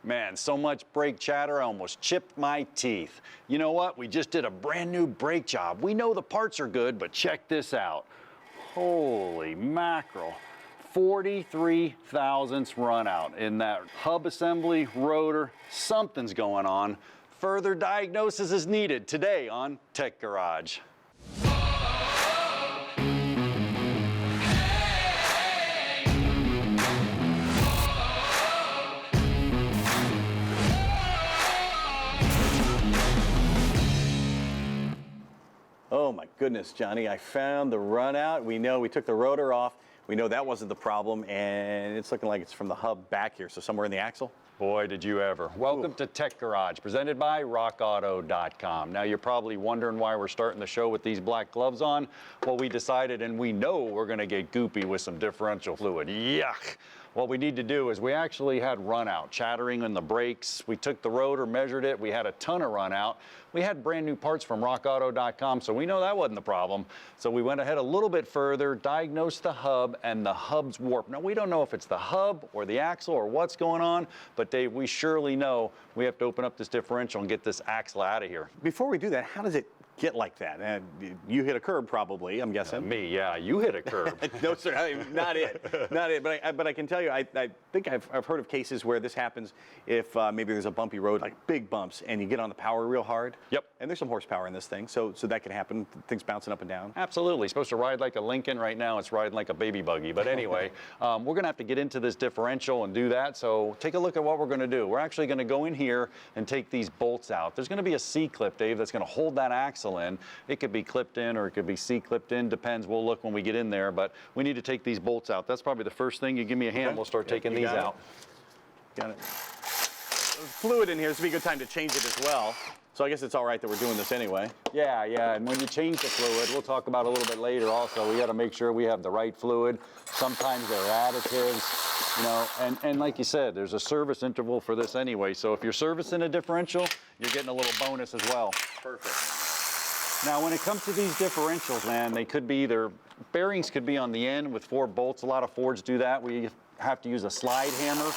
Man, so much brake chatter, I almost chipped my teeth. You know what? We just did a brand new brake job. We know the parts are good, but check this out. Holy mackerel. 43 thousandths run out in that hub assembly, rotor. Something's going on. Further diagnosis is needed today on Tech Garage. Oh my goodness, Johnny, I found the run out. We know we took the rotor off. We know that wasn't the problem, and it's looking like it's from the hub back here, so somewhere in the axle. Boy, did you ever. Welcome to Tech Garage, presented by RockAuto.com. Now, you're probably wondering why we're starting the show with these black gloves on. Well, we decided, and we know we're going to get goopy with some differential fluid. Yuck. What we need to do is we actually had run out, chattering in the brakes. We took the rotor, measured it. We had a ton of run out. We had brand new parts from RockAuto.com, so we know that wasn't the problem. So we went ahead a little bit further, diagnosed the hub, and the hub's warped. Now, we don't know if it's the hub or the axle or what's going on, but Dave, we surely know we have to open up this differential and get this axle out of here. Before we do that, how does it get like that? You hit a curb probably, I'm guessing. Me, yeah, you hit a curb. No, sir, not it, not it. But I can tell you, I think I've heard of cases where this happens if maybe there's a bumpy road, like big bumps, and you get on the power real hard. Yep. And there's some horsepower in this thing, so that can happen. Things bouncing up and down. Absolutely. It's supposed to ride like a Lincoln. Right now, it's riding like a baby buggy. But anyway, we're going to have to get into this differential and do that. So take a look at what we're going to do. We're actually going to go in here and take these bolts out. There's going to be a C-clip, Dave, that's going to hold that axle in. It could be clipped in or it could be C-clipped in. Depends. We'll look when we get in there. But we need to take these bolts out. That's probably the first thing. You give me a hand, we'll start taking these out. Got it. There's fluid in here. This would be a good time to change it as well. So I guess it's all right that we're doing this anyway. Yeah, and when you change the fluid, we'll talk about it a little bit later also, we got to make sure we have the right fluid. Sometimes they're additives, you know, and like you said, there's a service interval for this anyway, so if you're servicing a differential, you're getting a little bonus as well. Perfect. Now, when it comes to these differentials, man, they could be either, bearings could be on the end with 4 bolts. A lot of Fords do that. We have to use a slide hammer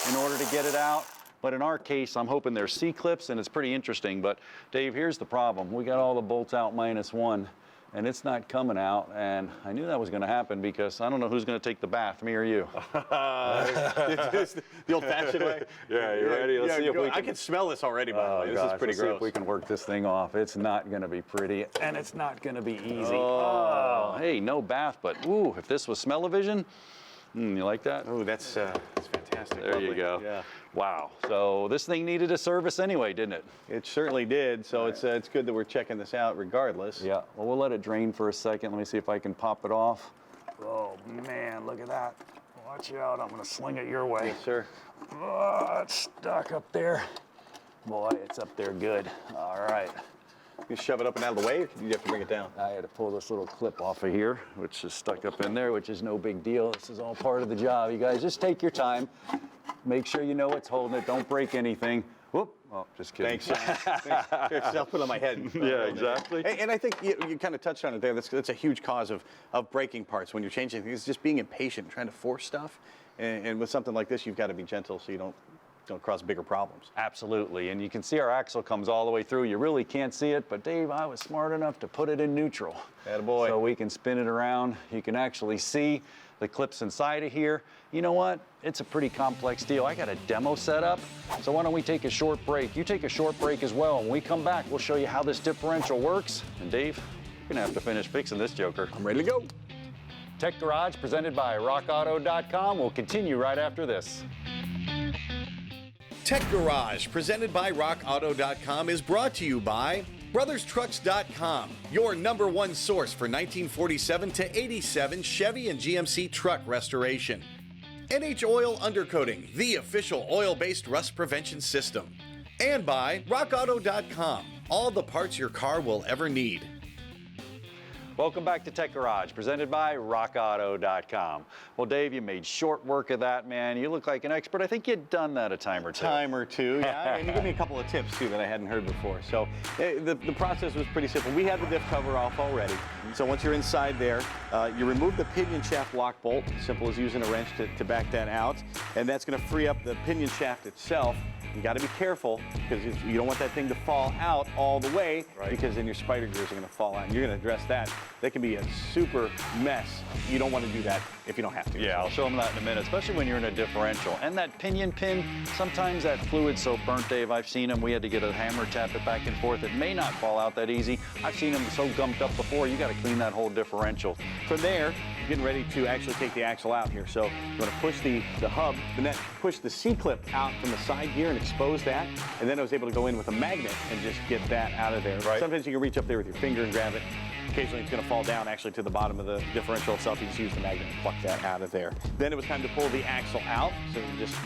in order to get it out. But in our case, I'm hoping there's C-clips, and it's pretty interesting. But Dave, here's the problem. We got all the bolts out minus 1, and it's not coming out. And I knew that was going to happen because I don't know who's going to take the bath, me or you. The old-fashioned way. Yeah, you ready? Let's see if we can. I can smell this already, by the way. This is pretty Let's gross. see if we can work this thing off. It's not going to be pretty, and it's not going to be easy. Oh. Hey, no bath, but ooh, if this was smell-o-vision, you like that? Oh, that's fantastic. There you go. Yeah. Wow. So this thing needed a service anyway, didn't it? It certainly did. So it's good that we're checking this out regardless. Yeah. Well, we'll let it drain for a second. Let me see if I can pop it off. Oh, man, look at that. Watch out. I'm going to sling it your way. Yes, sir. Oh, it's stuck up there. Boy, it's up there good. All right. You shove it up and out of the way, or do you have to bring it down? I had to pull this little clip off of here, which is stuck up in there, which is no big deal. This is all part of the job. You guys just take your time. Make sure you know what's holding it. Don't break anything. Whoop. Oh, just kidding. Thanks. I'll put it on my head. Yeah, exactly. And I think you kind of touched on it there. That's a huge cause of breaking parts when you're changing things. It's just being impatient, trying to force stuff. And with something like this, you've got to be gentle so you don't cause bigger problems. Absolutely, and you can see our axle comes all the way through. You really can't see it, but Dave, I was smart enough to put it in neutral. Attaboy. So we can spin it around. You can actually see the clips inside of here. You know what? It's a pretty complex deal. I got a demo set up, so why don't we take a short break? You take a short break as well. When we come back, we'll show you how this differential works. And Dave, you're gonna have to finish fixing this joker. I'm ready to go. Tech Garage, presented by RockAuto.com, will continue right after this. Tech Garage, presented by RockAuto.com, is brought to you by BrothersTrucks.com, your #1 source for 1947 to 87 Chevy and GMC truck restoration. NH Oil Undercoating, the official oil-based rust prevention system. And by RockAuto.com, all the parts your car will ever need. Welcome back to Tech Garage, presented by RockAuto.com. Well, Dave, you made short work of that, man. You look like an expert. I think you'd done that a time or two. Yeah. And you gave me a couple of tips, too, that I hadn't heard before. So the process was pretty simple. We had the diff cover off already. So once you're inside there, you remove the pinion shaft lock bolt, simple as using a wrench to back that out. And that's going to free up the pinion shaft itself. You got to be careful because you don't want that thing to fall out all the way, because then your spider gears are going to fall out. And you're going to address that. That can be a super mess. You don't want to do that if you don't have to. Yeah, I'll show them that in a minute, especially when you're in a differential. And that pinion pin, sometimes that fluid's so burnt, Dave. I've seen them. We had to get a hammer, tap it back and forth. It may not fall out that easy. I've seen them so gumped up before. You got to clean that whole differential. From there, getting ready to actually take the axle out here. So you want to push the hub, and then push the C-clip out from the side gear and expose that. And then I was able to go in with a magnet and just get that out of there. Right. Sometimes you can reach up there with your finger and grab it. Occasionally it's going to fall down actually to the bottom of the differential itself. You just use the magnet and pluck that out of there. Then it was time to pull the axle out. So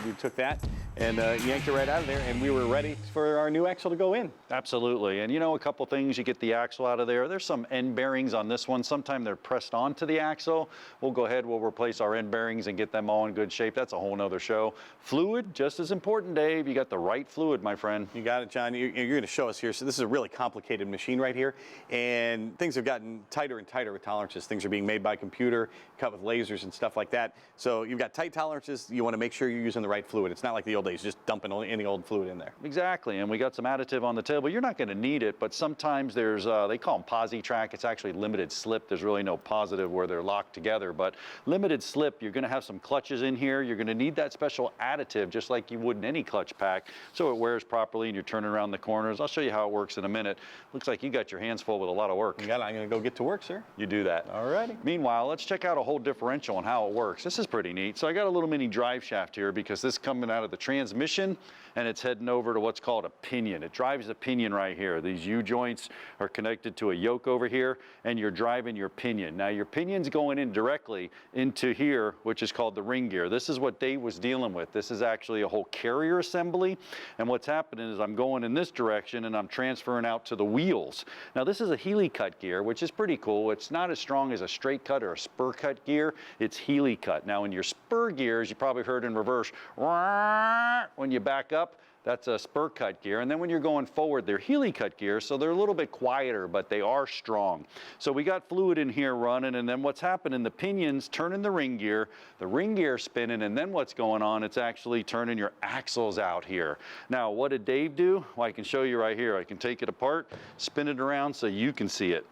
we took that and yanked it right out of there, and we were ready for our new axle to go in. Absolutely. And you know, a couple things, you get the axle out of there. There's some end bearings on this one. Sometimes they're pressed onto the axle. We'll go ahead, we'll replace our end bearings and get them all in good shape. That's a whole nother show. Fluid, just as important, Dave. You got the right fluid, my friend. You got it, John. You're going to show us here. So this is a really complicated machine right here, and things have gotten tighter and tighter with tolerances. Things are being made by computer, cut with lasers and stuff like that. So you've got tight tolerances. You want to make sure you're using the right fluid. It's not like the old days, just dumping any old fluid in there. Exactly, and we got some additive on the table. You're not going to need it, but sometimes there's, they call them posi track. It's actually limited slip. There's really no positive where they're locked together, but limited slip, you're going to have some clutches in here. You're going to need that special additive, just like you would in any clutch pack, so it wears properly and you're turning around the corners. I'll show you how it works in a minute. Looks like you got your hands full with a lot of work. You got it. I'm going to go get to work, sir. You do that. All righty. Meanwhile, let's check out a whole differential and how it works. This is pretty neat. So I got a little mini drive shaft here because this is coming out of the transmission and it's heading over to what's called a pinion. It drives the pinion right here. These U-joints are connected to a yoke over here and you're driving your pinion. Now your pinion's going in directly into here, which is called the ring gear. This is what Dave was dealing with. This is actually a whole carrier assembly, and what's happening is I'm going in this direction and I'm transferring out to the wheels. Now this is a Heli Cut gear, which is pretty cool. It's not as strong as a straight cut or a spur cut gear. It's Heli Cut. Now in your spur gears, you probably heard in reverse, when you back up, that's a spur cut gear. And then when you're going forward, they're Heli Cut gears, so they're a little bit quieter, but they are strong. So we got fluid in here running, and then what's happening, the pinion's turning the ring gear spinning, and then what's going on, it's actually turning your axles out here. Now, what did Dave do? Well, I can show you right here. I can take it apart, spin it around so you can see it.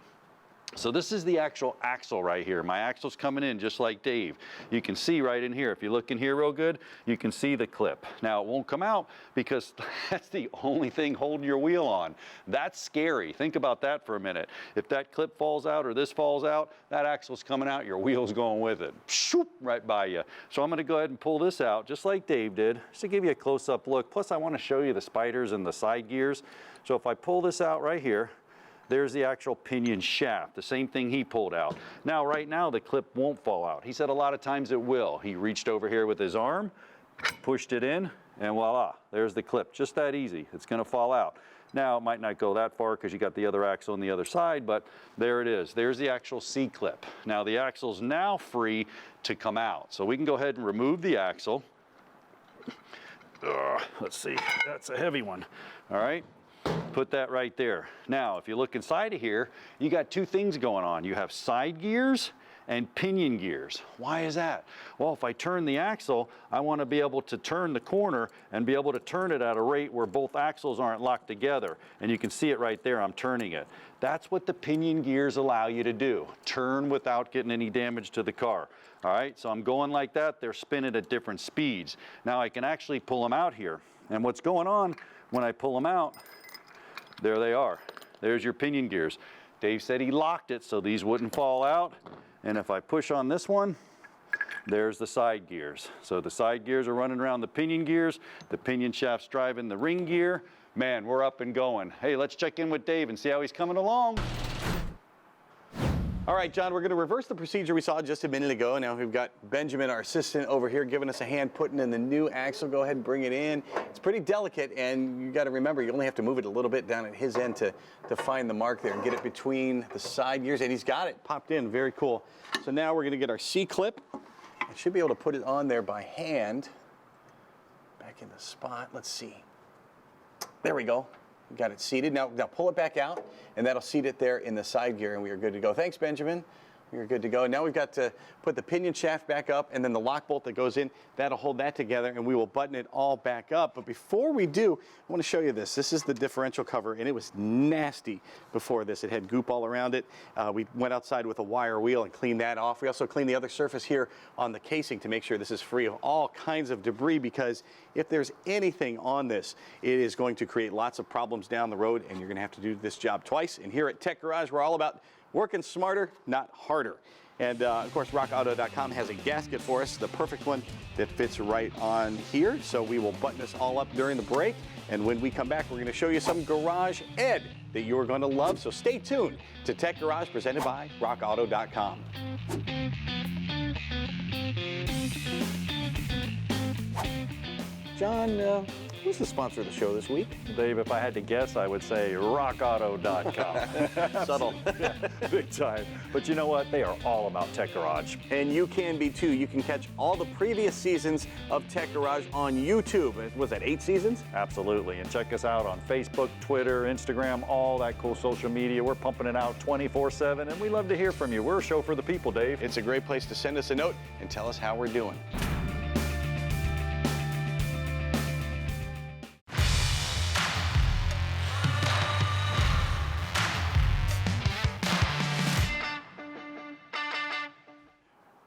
So this is the actual axle right here. My axle's coming in just like Dave. You can see right in here. If you look in here real good, you can see the clip. Now it won't come out because that's the only thing holding your wheel on. That's scary. Think about that for a minute. If that clip falls out or this falls out, that axle's coming out, your wheel's going with it. Shoop, right by you. So I'm gonna go ahead and pull this out just like Dave did, just to give you a close-up look. Plus I wanna show you the spiders and the side gears. So if I pull this out right here, there's the actual pinion shaft, the same thing he pulled out. Now, right now, the clip won't fall out. He said a lot of times it will. He reached over here with his arm, pushed it in, and voila, there's the clip. Just that easy. It's gonna fall out. Now, it might not go that far because you got the other axle on the other side, but there it is. There's the actual C-clip. Now, the axle's now free to come out. So we can go ahead and remove the axle. Let's see, that's a heavy one, all right? Put that right there. Now, if you look inside of here, you got two things going on. You have side gears and pinion gears. Why is that? Well, if I turn the axle, I want to be able to turn the corner and be able to turn it at a rate where both axles aren't locked together. And you can see it right there, I'm turning it. That's what the pinion gears allow you to do. Turn without getting any damage to the car. All right, so I'm going like that, they're spinning at different speeds. Now I can actually pull them out here. And what's going on when I pull them out, there they are. There's your pinion gears. Dave said he locked it so these wouldn't fall out. And if I push on this one, there's the side gears. So the side gears are running around the pinion gears. The pinion shaft's driving the ring gear. Man, we're up and going. Hey, let's check in with Dave and see how he's coming along. All right, John, we're going to reverse the procedure we saw just a minute ago. Now we've got Benjamin, our assistant, over here giving us a hand putting in the new axle. Go ahead and bring it in. It's pretty delicate, and you got to remember, you only have to move it a little bit down at his end to find the mark there and get it between the side gears, and he's got it popped in. Very cool. So now we're going to get our C-clip. I should be able to put it on there by hand. Back in the spot. Let's see. There we go. We got it seated. Now pull it back out, and that'll seat it there in the side gear, and we are good to go. Thanks, Benjamin. We are good to go. Now we've got to put the pinion shaft back up, and then the lock bolt that goes in, that'll hold that together, and we will button it all back up. But before we do, I want to show you this. This is the differential cover, and it was nasty before this. It had goop all around it. We went outside with a wire wheel and cleaned that off. We also cleaned the other surface here on the casing to make sure this is free of all kinds of debris, because if there's anything on this, it is going to create lots of problems down the road, and you're going to have to do this job twice. And here at Tech Garage, we're all about working smarter, not harder. And of course, RockAuto.com has a gasket for us, the perfect one that fits right on here. So we will button this all up during the break. And when we come back, we're going to show you some Garage Ed that you're going to love. So stay tuned to Tech Garage, presented by RockAuto.com. John, who's the sponsor of the show this week? Dave, if I had to guess, I would say RockAuto.com. Subtle. Yeah, big time. But you know what? They are all about Tech Garage. And you can be too. You can catch all the previous seasons of Tech Garage on YouTube. Was that 8 seasons? Absolutely. And check us out on Facebook, Twitter, Instagram, all that cool social media. We're pumping it out 24/7, and we love to hear from you. We're a show for the people, Dave. It's a great place to send us a note and tell us how we're doing.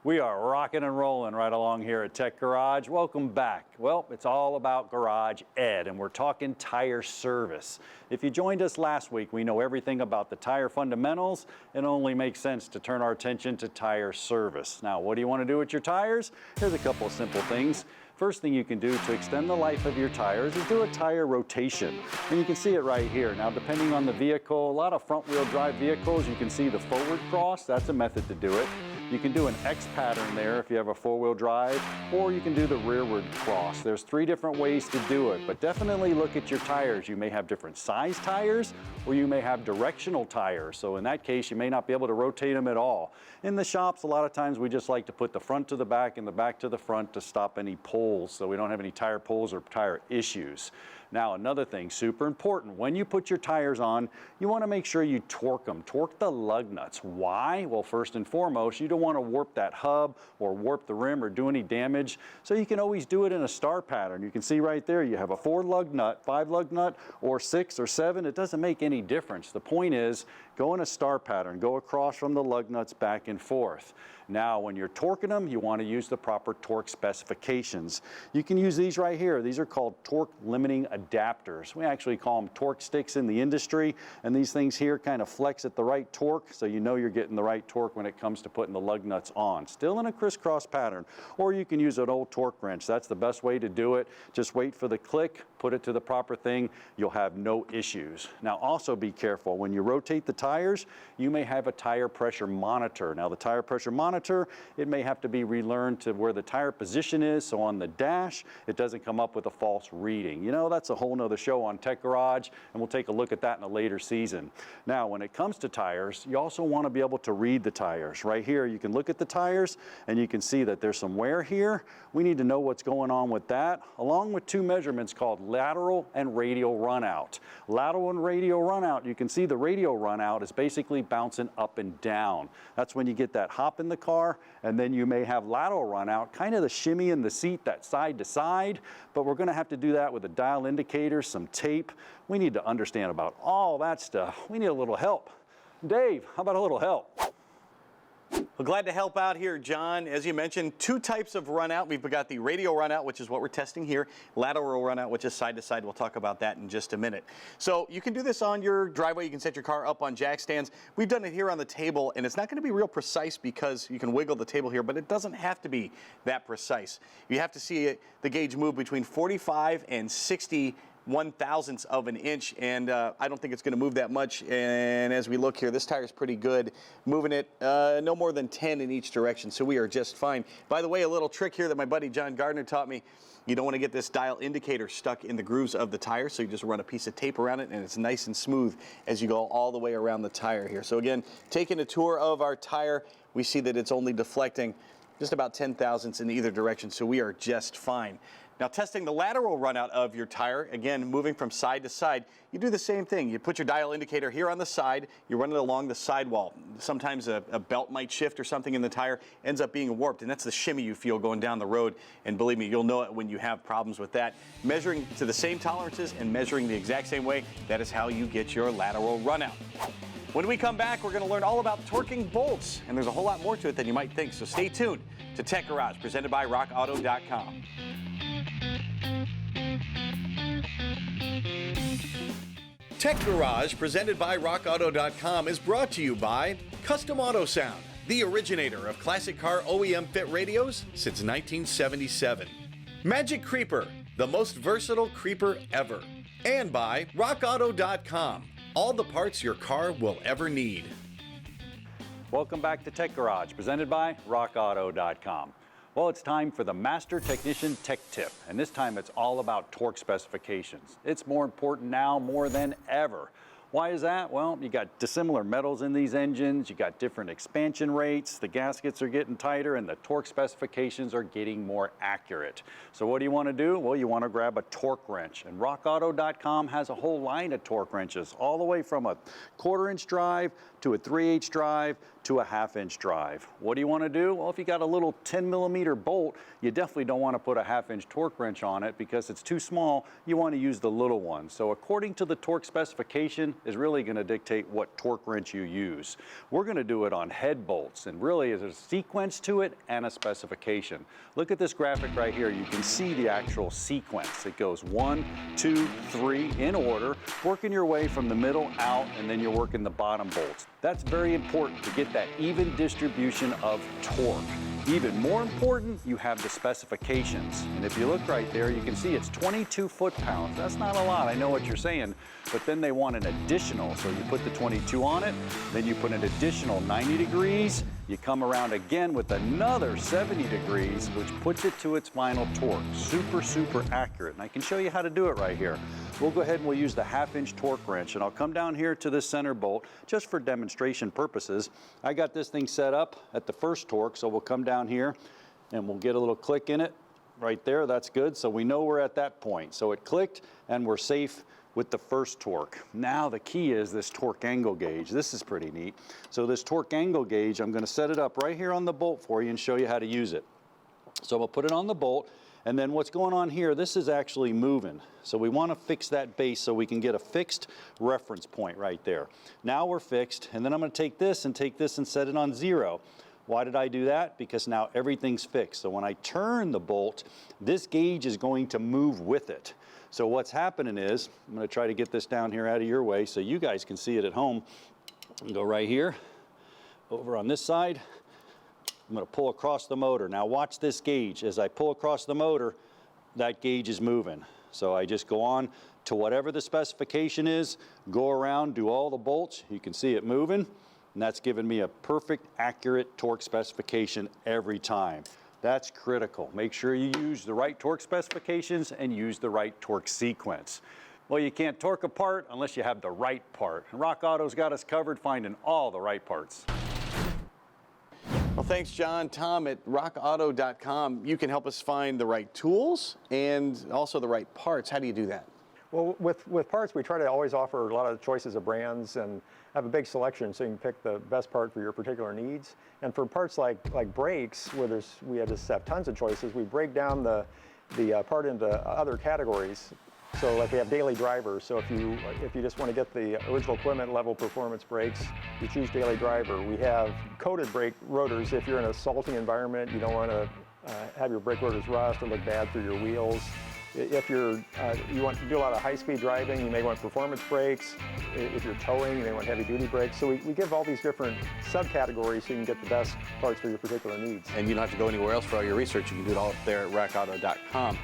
We are rocking and rolling right along here at Tech Garage. Welcome back. Well, it's all about Garage Ed, and we're talking tire service. If you joined us last week, we know everything about the tire fundamentals. It only makes sense to turn our attention to tire service. Now, what do you want to do with your tires? Here's a couple of simple things. First thing you can do to extend the life of your tires is do a tire rotation. And you can see it right here. Now, depending on the vehicle, a lot of front-wheel drive vehicles, you can see the forward cross. That's a method to do it. You can do an X pattern there if you have a four-wheel drive, or you can do the rearward cross. There's 3 different ways to do it, but definitely look at your tires. You may have different size tires, or you may have directional tires. So in that case, you may not be able to rotate them at all. In the shops, a lot of times we just like to put the front to the back and the back to the front to stop any pulls, so we don't have any tire pulls or tire issues. Now, another thing, super important, when you put your tires on, you want to make sure you torque them. Torque the lug nuts. Why? Well, first and foremost, you don't want to warp that hub or warp the rim or do any damage, so you can always do it in a star pattern. You can see right there, you have a 4 lug nut, 5 lug nut, or 6 or 7. It doesn't make any difference. The point is, go in a star pattern. Go across from the lug nuts back and forth. Now, when you're torquing them, you want to use the proper torque specifications. You can use these right here. These are called torque limiting adapters. We actually call them torque sticks in the industry, and these things here kind of flex at the right torque, so you know you're getting the right torque when it comes to putting the lug nuts on. Still in a crisscross pattern, or you can use an old torque wrench. That's the best way to do it. Just wait for the click, put it to the proper thing, you'll have no issues. Now, also be careful. When you rotate the tires, you may have a tire pressure monitor. Now, the tire pressure monitor, it may have to be relearned to where the tire position is, so on the dash, it doesn't come up with a false reading. You know, that's a whole nother show on Tech Garage, and we'll take a look at that in a later season. Now, when it comes to tires, you also want to be able to read the tires. Right here, you can look at the tires, and you can see that there's some wear here. We need to know what's going on with that, along with 2 measurements called lateral and radial runout. Lateral and radial runout, you can see the radial runout is basically bouncing up and down. That's when you get that hop in the car, and then you may have lateral runout, kind of the shimmy in the seat, that side to side, but we're going to have to do that with a dial indicator, some tape. We need to understand about all that stuff. We need a little help. Dave, how about a little help? Well, glad to help out here, John. As you mentioned, 2 types of runout. We've got the radial runout, which is what we're testing here, lateral runout, which is side to side. We'll talk about that in just a minute. So you can do this on your driveway. You can set your car up on jack stands. We've done it here on the table, and it's not going to be real precise because you can wiggle the table here, but it doesn't have to be that precise. You have to see the gauge move between 45 and 60 1/1000th of an inch, and I don't think it's going to move that much. And as we look here, this tire is pretty good, moving it no more than 10 in each direction, so we are just fine. By the way, a little trick here that my buddy John Gardner taught me. You don't want to get this dial indicator stuck in the grooves of the tire, so you just run a piece of tape around it, and it's nice and smooth as you go all the way around the tire here. So again, taking a tour of our tire, we see that it's only deflecting just about 10/1000ths in either direction, so we are just fine. Now, testing the lateral run out of your tire, again, moving from side to side, you do the same thing. You put your dial indicator here on the side, you run it along the sidewall. Sometimes a belt might shift or something in the tire, ends up being warped, and that's the shimmy you feel going down the road. And believe me, you'll know it when you have problems with that. Measuring to the same tolerances and measuring the exact same way, that is how you get your lateral run out. When we come back, we're going to learn all about torquing bolts, and there's a whole lot more to it than you might think, so stay tuned to Tech Garage, presented by RockAuto.com. Tech Garage, presented by RockAuto.com, is brought to you by Custom Auto Sound, the originator of classic car OEM fit radios since 1977. Magic Creeper, the most versatile creeper ever. And by RockAuto.com, all the parts your car will ever need. Welcome back to Tech Garage, presented by RockAuto.com. Well, it's time for the Master Technician Tech Tip, and this time it's all about torque specifications. It's more important now more than ever. Why is that? Well, you got dissimilar metals in these engines, you got different expansion rates, the gaskets are getting tighter, and the torque specifications are getting more accurate. So what do you want to do? Well, you want to grab a torque wrench, and RockAuto.com has a whole line of torque wrenches, all the way from a 1/4-inch drive to a 3/8 drive to a 1/2-inch drive. What do you want to do? Well, if you got a little 10mm bolt, you definitely don't want to put a 1/2-inch torque wrench on it because it's too small. You want to use the little one. So according to the torque specification is really going to dictate what torque wrench you use. We're going to do it on head bolts, and really there's a sequence to it and a specification. Look at this graphic right here. You can see the actual sequence. It goes 1, 2, 3 in order, working your way from the middle out, and then you're working the bottom bolts. That's very important to get that even distribution of torque. Even more important, you have the specifications. And if you look right there, you can see it's 22 foot-pounds. That's not a lot, I know what you're saying, but then they want an additional. So you put the 22 on it, then you put an additional 90 degrees, you come around again with another 70 degrees, which puts it to its final torque. Super, super accurate. And I can show you how to do it right here. We'll go ahead and we'll use the 1/2-inch torque wrench, and I'll come down here to this center bolt just for demonstration purposes. I got this thing set up at the first torque, so we'll come down here and we'll get a little click in it right there. That's good. So we know we're at that point. So it clicked and we're safe with the first torque. Now the key is this torque angle gauge. This is pretty neat. So this torque angle gauge, I'm going to set it up right here on the bolt for you and show you how to use it. So we'll put it on the bolt, and then what's going on here, this is actually moving. So we want to fix that base so we can get a fixed reference point right there. Now we're fixed, and then I'm going to take this and set it on 0. Why did I do that? Because now everything's fixed. So when I turn the bolt, this gauge is going to move with it. So what's happening is, I'm going to try to get this down here out of your way so you guys can see it at home. Go right here, over on this side. I'm going to pull across the motor. Now watch this gauge. As I pull across the motor, that gauge is moving. So I just go on to whatever the specification is, go around, do all the bolts. You can see it moving, and that's giving me a perfect, accurate torque specification every time. That's critical. Make sure you use the right torque specifications and use the right torque sequence. Well, you can't torque a part unless you have the right part. And Rock Auto's got us covered finding all the right parts. Well, thanks, John. Tom at RockAuto.com. You can help us find the right tools and also the right parts. How do you do that? Well, with parts, we try to always offer a lot of choices of brands and have a big selection so you can pick the best part for your particular needs. And for parts like brakes, where we just have tons of choices, we break down the part into other categories. So like we have daily drivers. So if you just want to get the original equipment level performance brakes, you choose daily driver. We have coated brake rotors. If you're in a salty environment, you don't want to have your brake rotors rust or look bad through your wheels. If you want to do a lot of high-speed driving, you may want performance brakes. If you're towing, you may want heavy-duty brakes. So we give all these different subcategories so you can get the best parts for your particular needs. And you don't have to go anywhere else for all your research. You can do it all up there at RockAuto.com.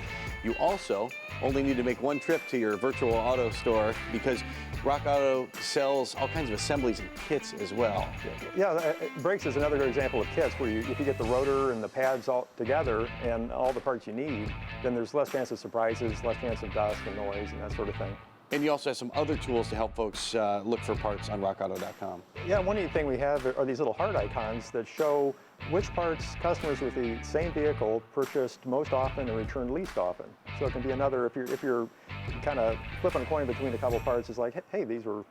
You also only need to make one trip to your virtual auto store because Rock Auto sells all kinds of assemblies and kits as well. Yeah, brakes is another good example of kits where if you get the rotor and the pads all together and all the parts you need, then there's less chance of surprises, less chance of dust and noise and that sort of thing. And you also have some other tools to help folks look for parts on rockauto.com. Yeah, one neat thing we have are these little heart icons that show which parts customers with the same vehicle purchased most often and returned least often. So it can be another, if you're kind of flipping a coin between a couple parts, it's like, hey, these are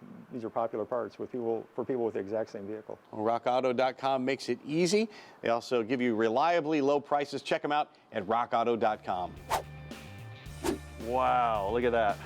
popular parts for people with the exact same vehicle. Well, rockauto.com makes it easy. They also give you reliably low prices. Check them out at rockauto.com. Wow, look at that.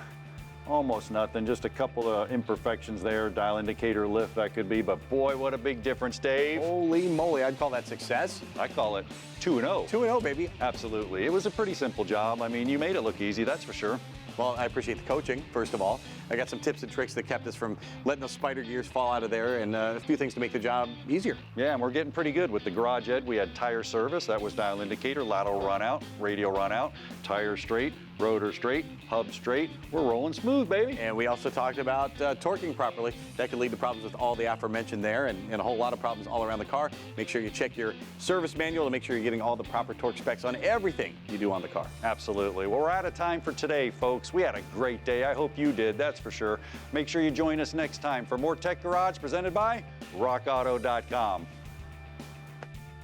Almost nothing, just a couple of imperfections there, dial indicator lift that could be, but boy, what a big difference, Dave. Holy moly, I'd call that success. I call it 2-0. 2-0, baby. Absolutely. It was a pretty simple job. I mean, you made it look easy, that's for sure. Well, I appreciate the coaching, first of all. I got some tips and tricks that kept us from letting those spider gears fall out of there, and a few things to make the job easier. Yeah, and we're getting pretty good with the garage ed. We had tire service, that was dial indicator, lateral run out, radial run out, tire straight, rotor straight, hub straight. We're rolling smooth, baby. And we also talked about torquing properly. That could lead to problems with all the aforementioned there and a whole lot of problems all around the car. Make sure you check your service manual to make sure you're getting all the proper torque specs on everything you do on the car. Absolutely. Well, we're out of time for today, folks. We had a great day. I hope you did, that's for sure. Make sure you join us next time for more Tech Garage presented by rockauto.com.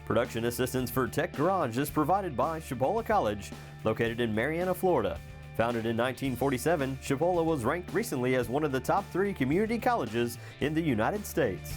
Production assistance for Tech Garage is provided by Chipola College, located in Marianna, Florida. Founded in 1947, Chipola was ranked recently as one of the top 3 community colleges in the United States.